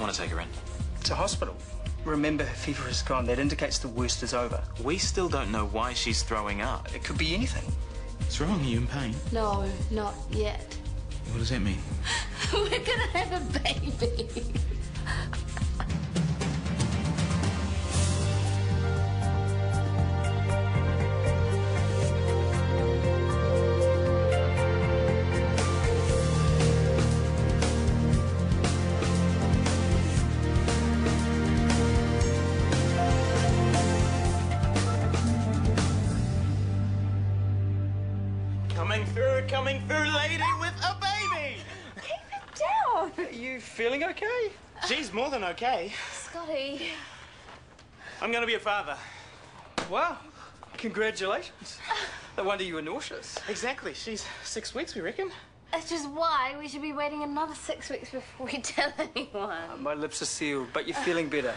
want to take her in? It's a hospital. Remember, her fever is gone. That indicates the worst is over. We still don't know why she's throwing up. It could be anything. What's wrong? Are you in pain? No, not yet. What does that mean? We're gonna have a baby. Coming through, lady with a baby! Keep it down! Are you feeling okay? She's more than okay. Scotty. I'm gonna be a father. Wow. Congratulations. No wonder you were nauseous. Exactly. She's 6 weeks, we reckon. That's just why we should be waiting another 6 weeks before we tell anyone. My lips are sealed, but you're feeling better.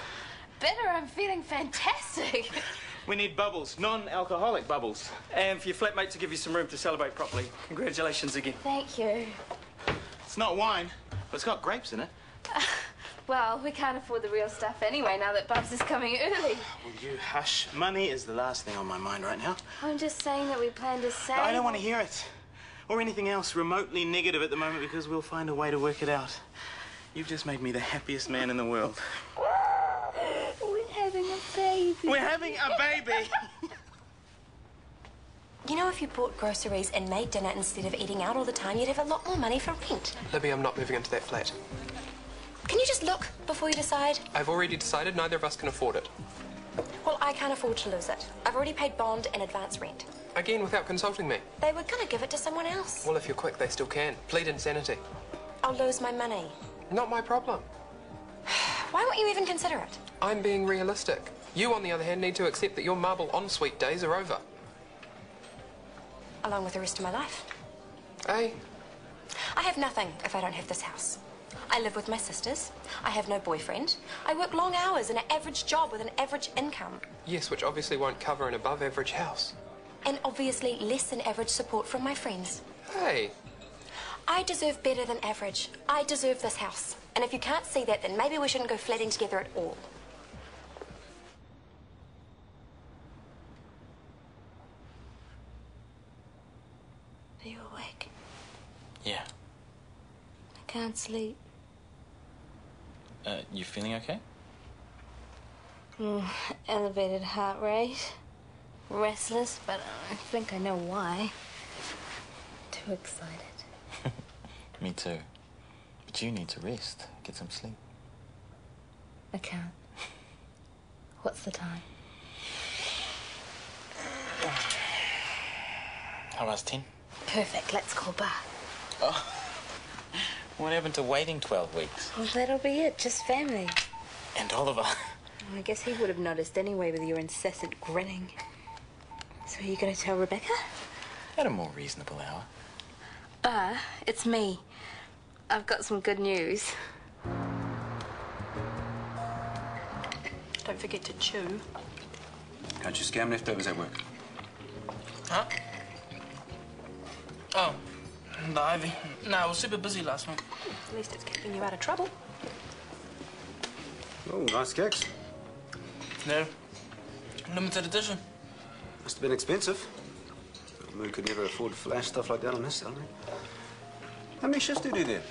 Better? I'm feeling fantastic. We need bubbles, non-alcoholic bubbles. And for your flatmate to give you some room to celebrate properly. Congratulations again. Thank you. It's not wine, but it's got grapes in it. Well, we can't afford the real stuff anyway now that Bubs is coming early. Will you hush? Money is the last thing on my mind right now. I'm just saying that we plan to save... I don't want to hear it. Or anything else remotely negative at the moment, because we'll find a way to work it out. You've just made me the happiest man in the world. We're having a baby. We're having a baby! You know, if you bought groceries and made dinner instead of eating out all the time, you'd have a lot more money for rent. Libby, I'm not moving into that flat. Can you just look before you decide? I've already decided neither of us can afford it. Well, I can't afford to lose it. I've already paid bond and advance rent. Again, without consulting me. They were going to give it to someone else. Well, if you're quick, they still can. Plead insanity. I'll lose my money. Not my problem. Why won't you even consider it? I'm being realistic. You, on the other hand, need to accept that your marble ensuite days are over. Along with the rest of my life. Hey? I have nothing if I don't have this house. I live with my sisters. I have no boyfriend. I work long hours in an average job with an average income. Yes, which obviously won't cover an above-average house. And obviously less than average support from my friends. Hey. I deserve better than average. I deserve this house. And if you can't see that, then maybe we shouldn't go flatting together at all. Are you awake? Yeah. I can't sleep. You feeling okay? Elevated heart rate. Restless, but I think I know why. Too excited. Me too. But you need to rest. Get some sleep. I can't. What's the time? 10:30. Perfect. Let's call Bar. Oh. What happened to waiting 12 weeks? Well, that'll be it. Just family. And Oliver. I guess he would have noticed anyway with your incessant grinning. So are you going to tell Rebecca? At a more reasonable hour. Bar, it's me. I've got some good news. Don't forget to chew. Can't you scam leftovers at work? Huh? Oh, the Ivy. Nah, I was super busy last week. At least it's keeping you out of trouble. Oh, nice cakes. No. Limited edition. Must have been expensive. Moo could never afford to flash stuff like that on his salary. How many shifts do you do there?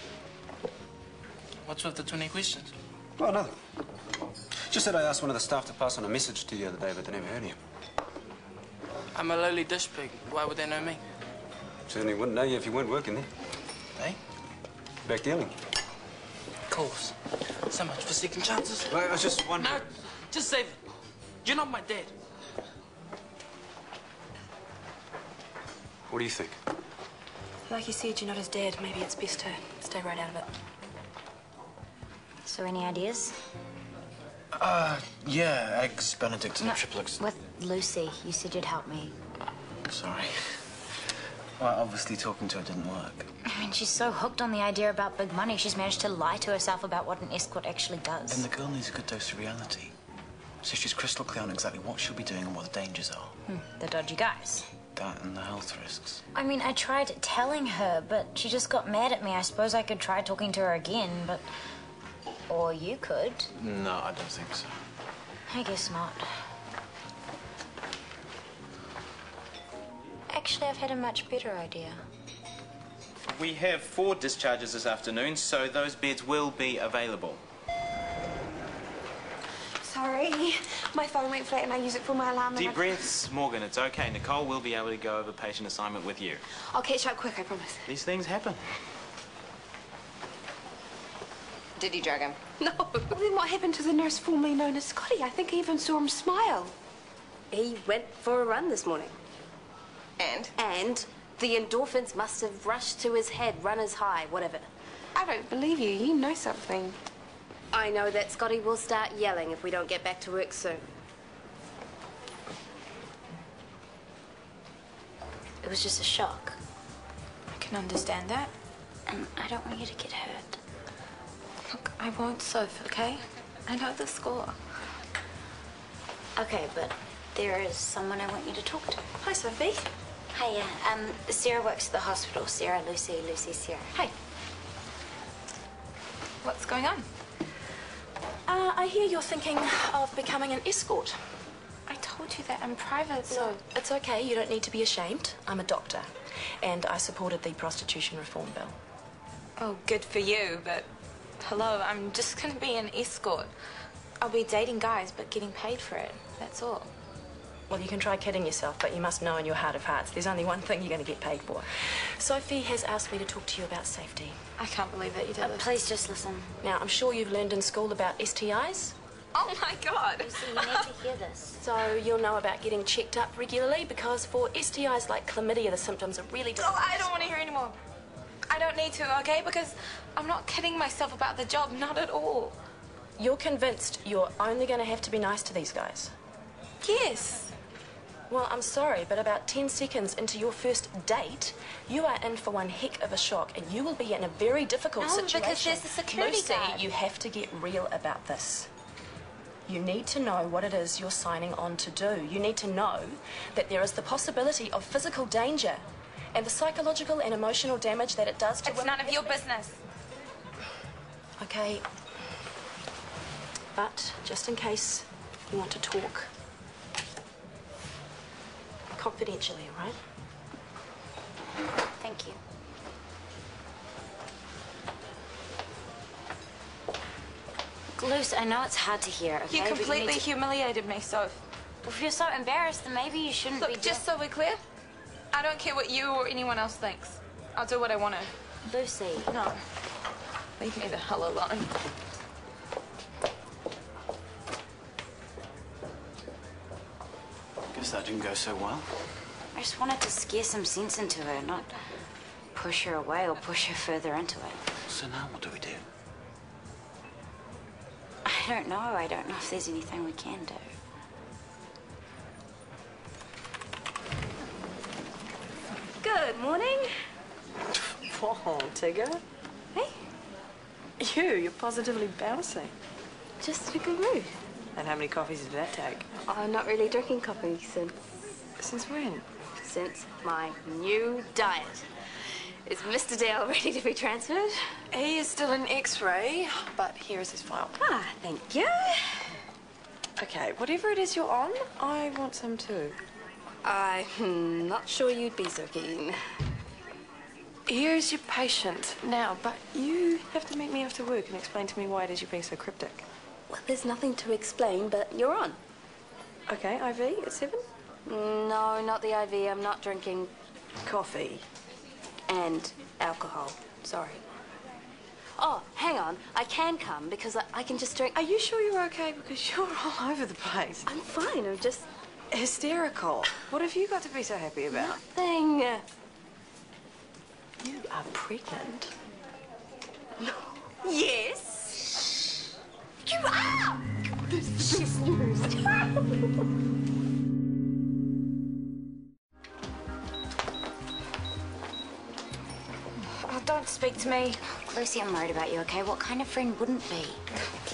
What's with the 20 questions? Oh, nothing. Just said I asked one of the staff to pass on a message to you the other day, but they never heard you. I'm a lowly dish pig. Why would they know me? Certainly wouldn't know you if you weren't working there. Eh? Back dealing. Of course. So much for second chances. Well, I was just wondering... No, just save it. You're not my dad. What do you think? Like you said, you're not his dad. Maybe it's best to stay right out of it. So any ideas? Yeah, eggs Benedict and triple eggs. With Lucy, you said you'd help me. Sorry. Well, obviously talking to her didn't work. I mean, she's so hooked on the idea about big money, she's managed to lie to herself about what an escort actually does. Then the girl needs a good dose of reality. So she's crystal clear on exactly what she'll be doing and what the dangers are. The dodgy guys. That and the health risks. I mean, I tried telling her, but she just got mad at me. I suppose I could try talking to her again, but... Or you could. No, I don't think so. I guess not. Actually, I've had a much better idea. We have 4 discharges this afternoon, so those beds will be available. Sorry, my phone went flat and I use it for my alarm. Deep breaths, Morgan, it's okay. Nicole will be able to go over patient assignment with you. I'll catch up quick, I promise. These things happen. Did you drag him? No. Well, then what happened to the nurse formerly known as Scotty? I think I even saw him smile. He went for a run this morning. And? And the endorphins must have rushed to his head, runner's high, whatever. I don't believe you. You know something. I know that Scotty will start yelling if we don't get back to work soon. It was just a shock. I can understand that. And I don't want you to get hurt. Look, I won't, Soph, okay? I know the score. Okay, but there is someone I want you to talk to. Hi, Sophie. Hiya. Sarah works at the hospital. Sarah, Lucy, Sarah. Hey. What's going on? I hear you're thinking of becoming an escort. I told you that in private, so... No, it's okay. You don't need to be ashamed. I'm a doctor, and I supported the prostitution reform bill. Oh, good for you, but... Hello, I'm just gonna be an escort. I'll be dating guys, but getting paid for it. That's all. Well, you can try kidding yourself, but you must know in your heart of hearts there's only one thing you're going to get paid for. Sophie has asked me to talk to you about safety. I can't believe that you did this. Please just listen. Now, I'm sure you've learned in school about STIs. Oh, my God. Lucy, you need to hear this. So you'll know about getting checked up regularly, because for STIs like chlamydia, the symptoms are really difficult. Oh, I don't want to hear anymore. I don't need to, okay? Because I'm not kidding myself about the job, not at all. You're convinced you're only going to have to be nice to these guys? Yes. Well, I'm sorry, but about 10 seconds into your first date, you are in for one heck of a shock, and you will be in a very difficult situation. Because there's a security Lucy, guard. you have to get real about this. You need to know what it is you're signing on to do. You need to know that there is the possibility of physical danger and the psychological and emotional damage that it does to It's women. none of your business. Okay. But just in case you want to talk confidentially, all right? Thank you. Luce, I know it's hard to hear, okay? You but completely need to... humiliated me, Soph. If you're so embarrassed, then maybe you shouldn't be... Look, just so we're clear, I don't care what you or anyone else thinks. I'll do what I want to. Lucy. No. Leave me the hell alone. Guess that didn't go so well. I just wanted to scare some sense into her, not push her away or push her further into it. So now what do we do? I don't know. I don't know if there's anything we can do. Good morning. Whoa, Tigger. Hey. You're positively bouncing. Just in a good mood. And how many coffees did that take? I'm not really drinking coffee Since when? since my new diet. Is Mr. Dale ready to be transferred? He is still an X-ray, but here is his file. Ah, thank you. Okay, whatever it is you're on, I want some too. I'm not sure you'd be so keen. Here's your patient now, but you have to meet me after work and explain to me why it is you're being so cryptic. Well, there's nothing to explain, but you're on. Okay, IV at 7? No, not the IV. I'm not drinking Coffee. and alcohol. Sorry. Oh, hang on. I can come because I can just drink. Are you sure you're okay? Because you're all over the place. I'm fine. I'm just Hysterical. What have you got to be so happy about? nothing. You are pregnant. Yes. You are. This is news. Oh, don't speak to me. Lucy, I'm worried about you, okay? What kind of friend wouldn't be?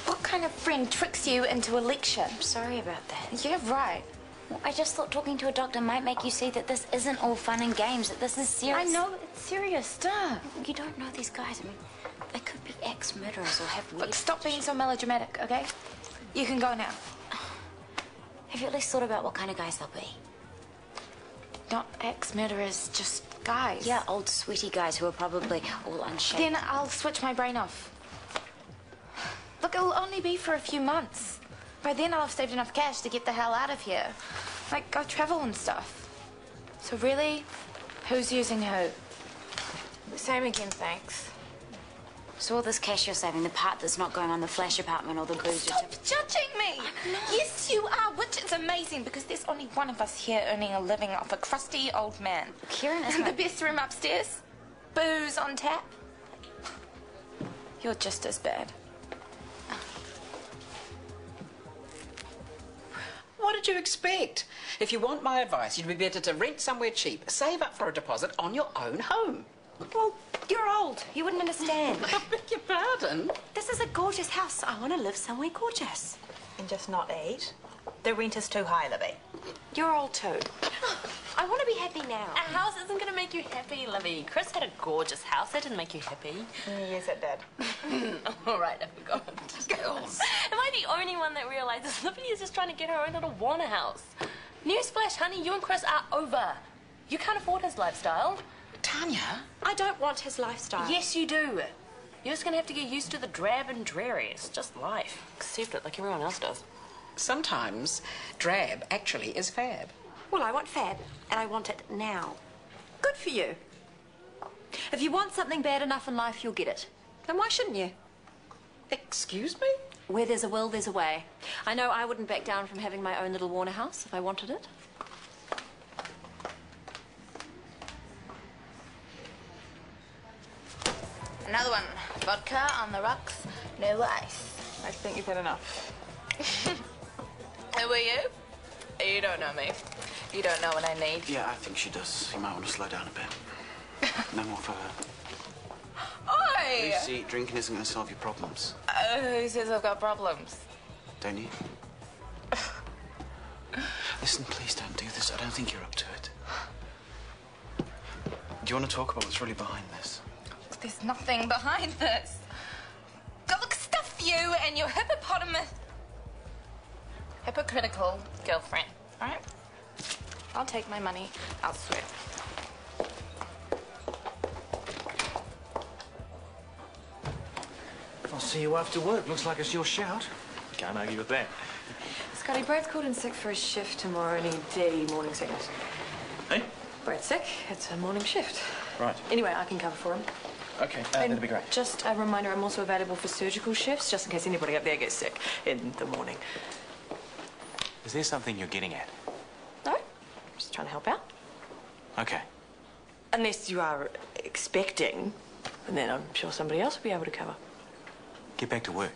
What kind of friend tricks you into a lecture? I'm sorry about that. Yeah, right. Well, I just thought talking to a doctor might make you see that this isn't all fun and games, that this is serious. I know it's serious, duh. You don't know these guys. I mean, they could be ex-murderers or have weird... Look, stop being so melodramatic, okay? You can go now. Have you at least thought about what kind of guys they'll be? Not ex-murderers, just guys. Yeah, old sweaty guys who are probably all unshaved. Then I'll switch my brain off. Look, it'll only be for a few months. By then I'll have saved enough cash to get the hell out of here. Like, go travel and stuff. So really, who's using who? Same again, thanks. So all this cash you're saving, the part that's not going on the flash apartment or the booze... Stop judging me! Yes, you are, which is amazing because there's only one of us here earning a living off a crusty old man. Kieran is the best room upstairs, booze on tap. You're just as bad. What did you expect? If you want my advice, you'd be better to rent somewhere cheap, save up for a deposit on your own home. Well, you're old. You wouldn't understand. I beg your pardon? This is a gorgeous house. I want to live somewhere gorgeous. And just not eat. The rent is too high, Libby. You're old too. I want to be happy now. A house isn't going to make you happy, Libby. Chris had a gorgeous house. That didn't make you happy. Yes, it did. All right, I forgot. Girls. Am I the only one that realizes Libby is just trying to get her own little Warner house? Newsflash, honey, you and Chris are over. You can't afford his lifestyle. Tanya? I don't want his lifestyle. Yes, you do. You're just going to have to get used to the drab and dreary. It's just life. Accept it like everyone else does. Sometimes drab actually is fab. Well, I want fab, and I want it now. Good for you. If you want something bad enough in life, you'll get it. Then why shouldn't you? Excuse me? Where there's a will, there's a way. I know I wouldn't back down from having my own little Warner house if I wanted it. Another one. Vodka on the rocks, no ice. I think you've had enough. Who are you? You don't know me. You don't know what I need. Yeah, I think she does. You might want to slow down a bit. No more for her. Oi! Lucy, drinking isn't going to solve your problems. Who says I've got problems? Don't you? Listen, please don't do this. I don't think you're up to it. Do you want to talk about what's really behind this? There's nothing behind this. Go look, stuff you and your hypocritical girlfriend, all right? I'll take my money elsewhere. I'll see you after work. Looks like it's your shout. Can't argue with that. Scotty, Brad's called in sick for his shift tomorrow and he did morning sickness. Hey? Brad's sick. It's a morning shift. Right. Anyway, I can cover for him. Okay, that'd be great. Just a reminder, I'm also available for surgical shifts, just in case anybody up there gets sick in the morning. Is there something you're getting at? No, just trying to help out. Okay. Unless you are expecting, and then I'm sure somebody else will be able to cover. Get back to work.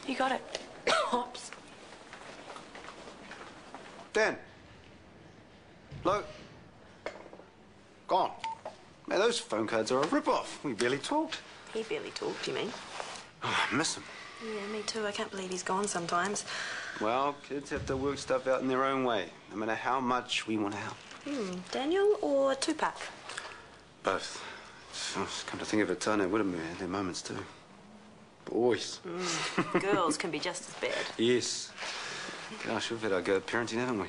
You got it. Hops. Dan. Hello. Gone. Man, those phone cards are a rip-off. We barely talked. He barely talked, you mean? Oh, I miss him. Yeah, me too. I can't believe he's gone sometimes. Well, kids have to work stuff out in their own way, no matter how much we want to help. Daniel or Tupac? Both. Come to think of it, Tanya would have had their moments too. Boys. Girls can be just as bad. Yes. Gosh, we've had our go at parenting, haven't we?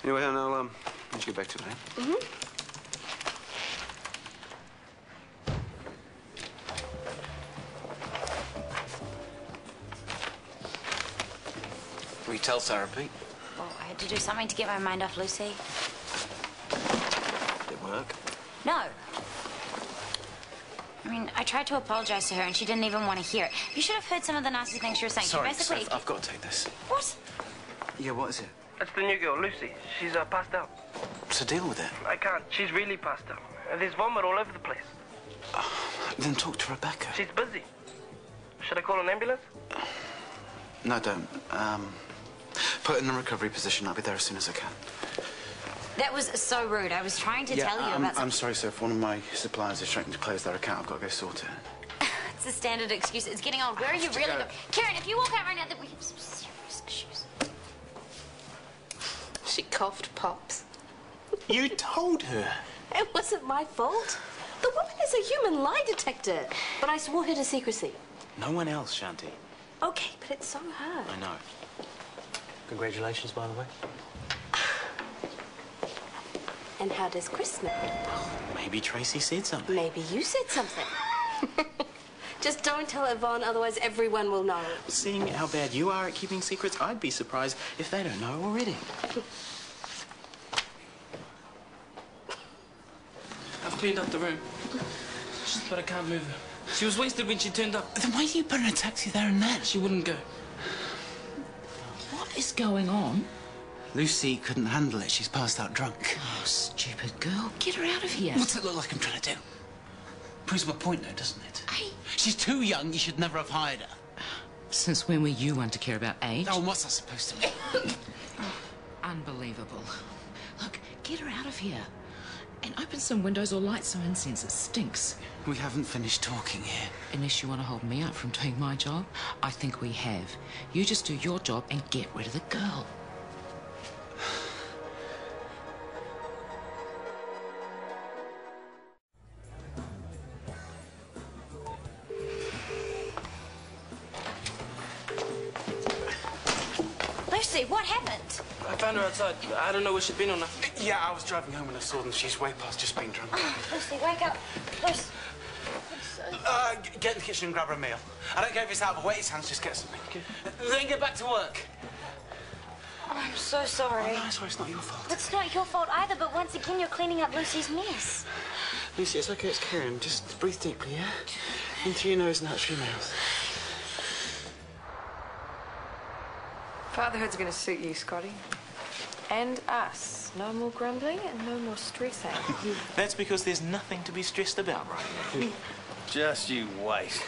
Anyway, I'll let you get back to it, eh? Will you tell Sarah, Pete? Well, I had to do something to get my mind off Lucy. Did it work? No. I mean, I tried to apologize to her and she didn't even want to hear it. You should have heard some of the nasty things she was saying. Sorry, basically... Seth, I've got to take this. What? Yeah, what is it? It's the new girl, Lucy. She's passed out. So deal with it. I can't. She's really passed out. There's vomit all over the place. Then talk to Rebecca. She's busy. Should I call an ambulance? No, don't. Put her in a recovery position. I'll be there as soon as I can. That was so rude. I was trying to tell you about... I'm sorry, sir. If one of my suppliers is threatening to close their account, I've got to go sort it. It's a standard excuse. It's getting old. Where are you really going? Karen, if you walk out right now, then we have some serious issues. She coughed, Pops. You told her. It wasn't my fault. The woman is a human lie detector. But I swore her to secrecy. No one else, Shanti. Okay, but it's so hard. I know. Congratulations, by the way. And how does Chris know? Maybe Tracy said something. Maybe you said something. Just don't tell Yvonne, otherwise everyone will know. Seeing how bad you are at keeping secrets, I'd be surprised if they don't know already. I've cleaned up the room. But I can't move her. She was wasted when she turned up. Then why do you put in a taxi there and then? She wouldn't go. What is going on? Lucy couldn't handle it. She's passed out drunk. Oh, stupid girl. Get her out of here. What's it look like I'm trying to do? Proves my point, though, doesn't it? Hey. She's too young. You should never have hired her. Since when were you one to care about age? Oh, and what's that supposed to mean? Unbelievable. Look, get her out of here. And open some windows or light some incense. It stinks. We haven't finished talking here. Unless you want to hold me up from doing my job, I think we have. You just do your job and get rid of the girl. Lucy, what happened? I found her outside. I don't know where she'd been or nothing. Yeah, I was driving home when I saw them. She's way past just being drunk. Lucy, wake up. Lucy. Get in the kitchen and grab her a meal. I don't care if it's out of a wait hands, just get something. Then get back to work. Oh, I'm so sorry. Oh, no, sorry, it's not your fault. It's not your fault either, but once again, you're cleaning up Lucy's mess. Lucy, it's okay, it's Karen. Just breathe deeply, yeah? In through your nose and out through your mouth. Fatherhood's going to suit you, Scotty. And us. No more grumbling and no more stressing. That's because there's nothing to be stressed about right now. Just you wait.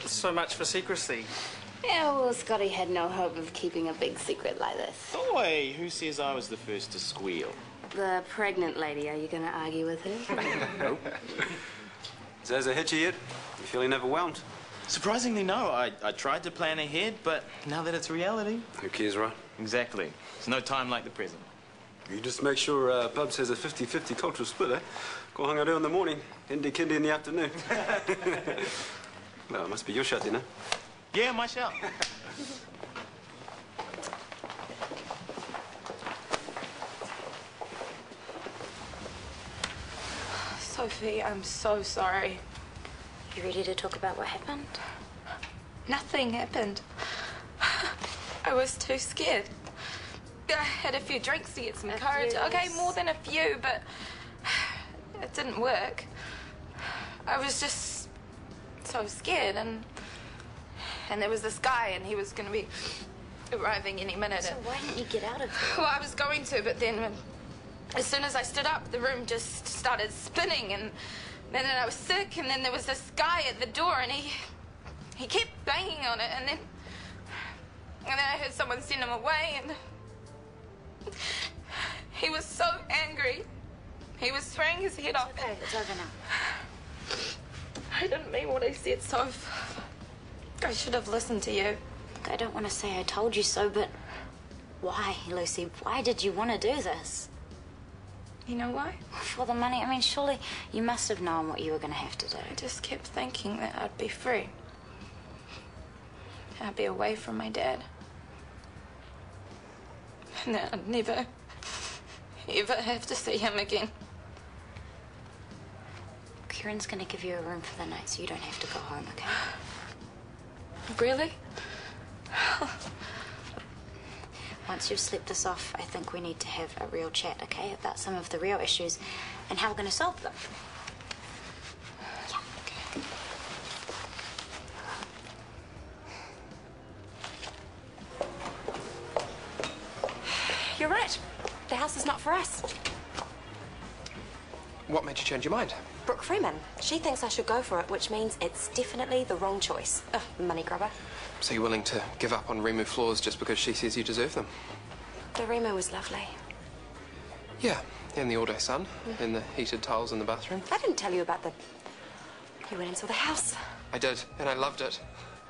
So much for secrecy. Yeah, well, Scotty had no hope of keeping a big secret like this. Boy, who says I was the first to squeal? The pregnant lady, are you going to argue with her? Nope. So has it hit you yet? You feeling overwhelmed? Surprisingly, no. I tried to plan ahead, but now that it's reality... Who cares, right? Exactly. There's no time like the present. You just make sure Bubs has a 50-50 cultural split, eh? Go hung out in the morning, Indy Kindy in the afternoon. Well, it must be your shot, then, huh? Yeah, my shout. Sophie, I'm so sorry. You ready to talk about what happened? Nothing happened. I was too scared. I had a few drinks to get some courage. Okay, more than a few, but it didn't work. I was just so scared, and there was this guy, and he was going to be arriving any minute. So why didn't you get out of there? Well, I was going to, but then as soon as I stood up, the room just started spinning, and then I was sick, and then there was this guy at the door, and he kept banging on it, and then I heard someone send him away, and he was so angry. He was throwing his head off. Okay, it's over now. I didn't mean what I said, Soph. I should have listened to you. Look, I don't want to say I told you so, but why, Lucy? Why did you want to do this? You know why? For the money. I mean, surely you must have known what you were going to have to do. I just kept thinking that I'd be free. I'd be away from my dad. And that I'd never, ever have to see him again. Kieran's going to give you a room for the night, so you don't have to go home, okay? Really? Once you've slept this off, I think we need to have a real chat, okay? About some of the real issues and how we're going to solve them. Yeah. Okay. You're right. The house is not for us. What made you change your mind? Brooke Freeman. She thinks I should go for it, which means it's definitely the wrong choice. Ugh, money grubber. So you're willing to give up on Remu floors just because she says you deserve them? The Remu was lovely. Yeah, in the all-day sun, in the heated tiles in the bathroom. I didn't tell you about the... You went and saw the house. I did, and I loved it.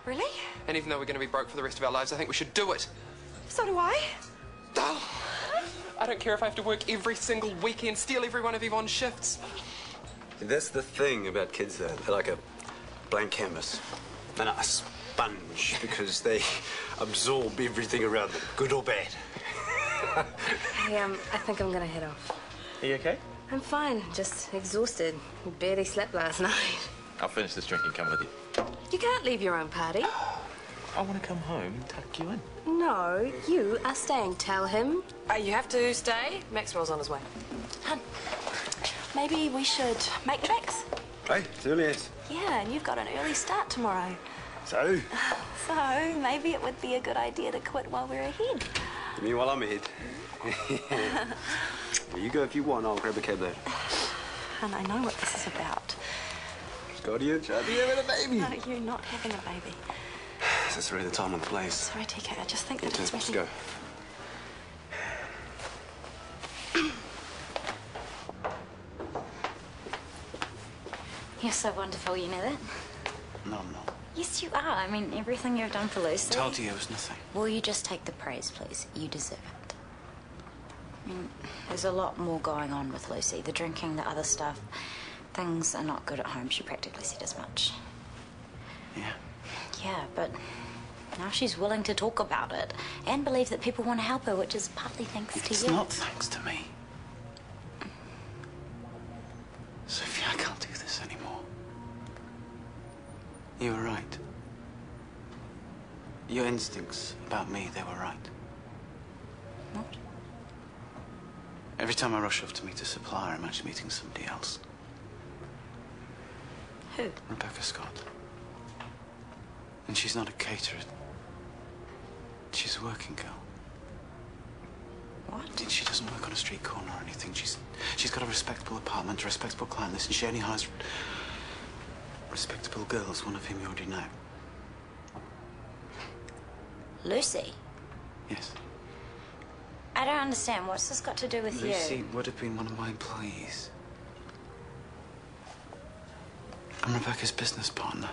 Really? And even though we're going to be broke for the rest of our lives, I think we should do it. So do I. Oh, I don't care if I have to work every single weekend, steal every one of Yvonne's shifts. That's the thing about kids, though. They're like a blank canvas. They're not a sponge because they absorb everything around them, good or bad. Hey, I think I'm gonna head off. Are you okay? I'm fine, just exhausted. Barely slept last night. I'll finish this drink and come with you. You can't leave your own party. I want to come home and tuck you in. No, you are staying. Tell him. You have to stay. Maxwell's on his way. Hun, maybe we should make tracks. Hey, it's early as. Yeah, and you've got an early start tomorrow. So? So, maybe it would be a good idea to quit while we're ahead. You mean while I'm ahead? You go if you want, I'll grab a cab later. And I know what this is about. Scotty and Charlie having a baby. No, you're not having a baby. Is this really the time and the place? Sorry, TK, I just think that it's Let's really... go. You're so wonderful, you know that? No, I'm not. Yes, you are. I mean, everything you've done for Lucy. I told you it was nothing. Will you just take the praise, please? You deserve it. I mean, there's a lot more going on with Lucy. The drinking, the other stuff. Things are not good at home. She practically said as much. Yeah? Yeah, but now she's willing to talk about it and believe that people want to help her, which is partly thanks to you. It's not thanks to me. Sophie, I can't do this anymore. You were right. Your instincts about me, they were right. What? Every time I rush off to meet a supplier, I'm actually meeting somebody else. Who? Rebecca Scott. And she's not a caterer. She's a working girl. What? She doesn't work on a street corner or anything. She's got a respectable apartment, a respectable client list, and she only hires respectable girls, one of whom you already know. Lucy? Yes. I don't understand. What's this got to do with you? Lucy would have been one of my employees. I'm Rebecca's business partner.